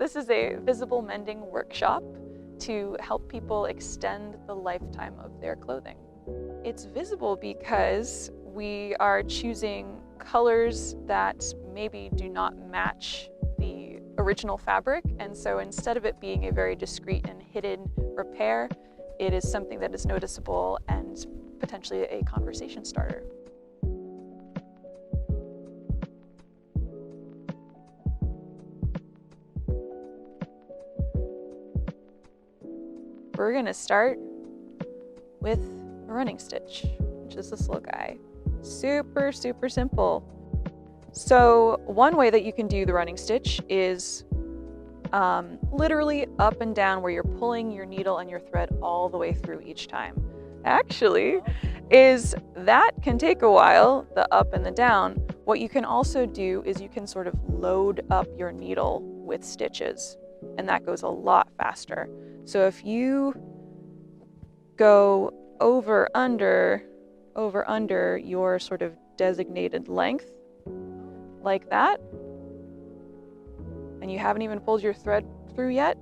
this is a visible mending workshop to help people extend the lifetime of their clothing. It's visible because we are choosing colors that maybe do not match the original fabric, and so instead of it being a very discreet and hidden repair, it is something that is noticeable and potentially a conversation starter. We're gonna start with a running stitch, which is this little guy. Super, super simple. So one way that you can do the running stitch is literally up and down, where you're pulling your needle and your thread all the way through each time. Actually, that can take a while, the up and the down. What you can also do is you can sort of load up your needle with stitches, and that goes a lot faster. So if you go over under your sort of designated length like that, and you haven't even pulled your thread through yet,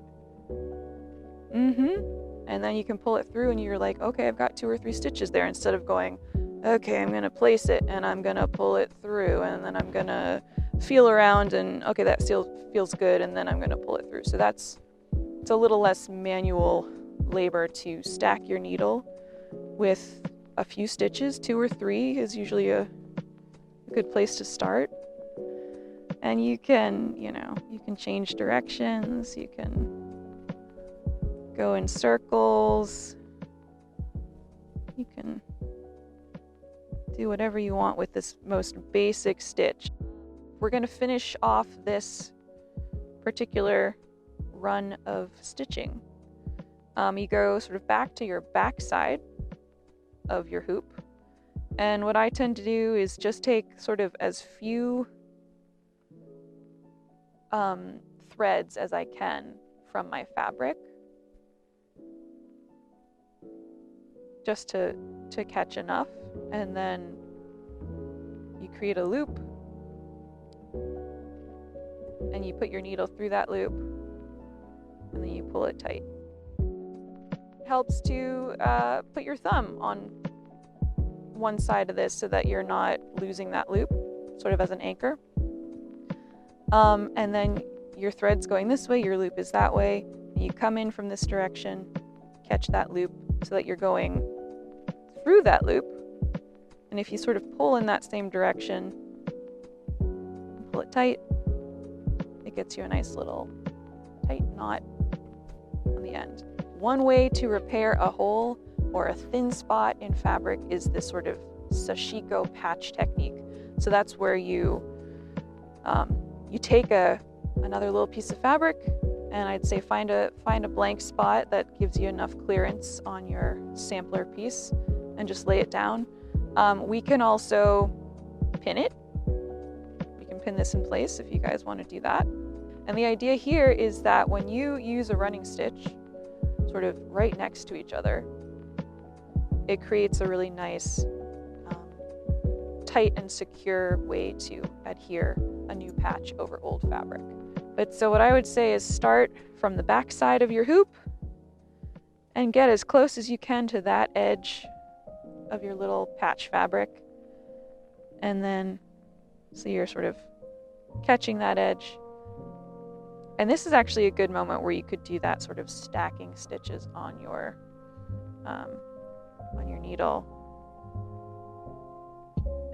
and then you can pull it through and you're like, okay, I've got 2 or 3 stitches there, instead of going, okay, I'm gonna place it and I'm gonna pull it through and then I'm gonna feel around and okay, that still feels good, and then I'm gonna pull it through. So it's a little less manual labor to stack your needle with a few stitches. 2 or 3 is usually a good place to start. And you can change directions, you can go in circles, you can do whatever you want with this most basic stitch. We're going to finish off this particular run of stitching. You go sort of back to your back side of your hoop, and what I tend to do is just take sort of as few threads as I can from my fabric, just to catch enough, and then you create a loop and you put your needle through that loop and then you pull it tight. It helps to put your thumb on one side of this so that you're not losing that loop, sort of as an anchor. And then your thread's going this way, your loop is that way, and you come in from this direction, catch that loop so that you're going through that loop. And if you sort of pull in that same direction, pull it tight, it gets you a nice little tight knot on the end. One way to repair a hole or a thin spot in fabric is this sort of Sashiko Patch technique. So that's where you take another little piece of fabric, and I'd say find a blank spot that gives you enough clearance on your sampler piece and just lay it down. We can also pin it. We can pin this in place if you guys want to do that. And the idea here is that when you use a running stitch sort of right next to each other, it creates a really nice tight and secure way to adhere a new patch over old fabric. But so what I would say is start from the back side of your hoop and get as close as you can to that edge of your little patch fabric. And then, so you're sort of catching that edge. And this is actually a good moment where you could do that sort of stacking stitches on your needle.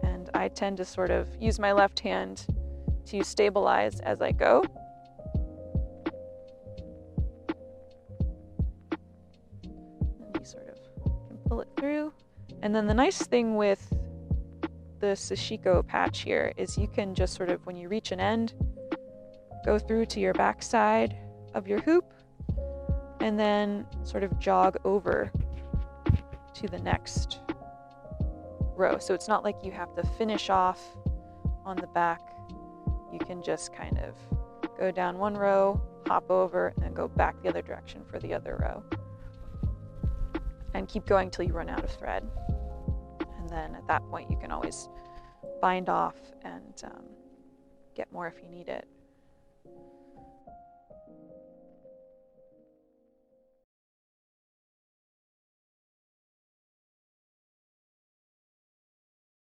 And I tend to sort of use my left hand to stabilize as I go. And you sort of can pull it through. And then the nice thing with the Sashiko patch here is you can just sort of, when you reach an end, go through to your back side of your hoop and then sort of jog over to the next row. So it's not like you have to finish off on the back. You can just kind of go down one row, hop over, and then go back the other direction for the other row. And keep going till you run out of thread. And then at that point you can always bind off and get more if you need it.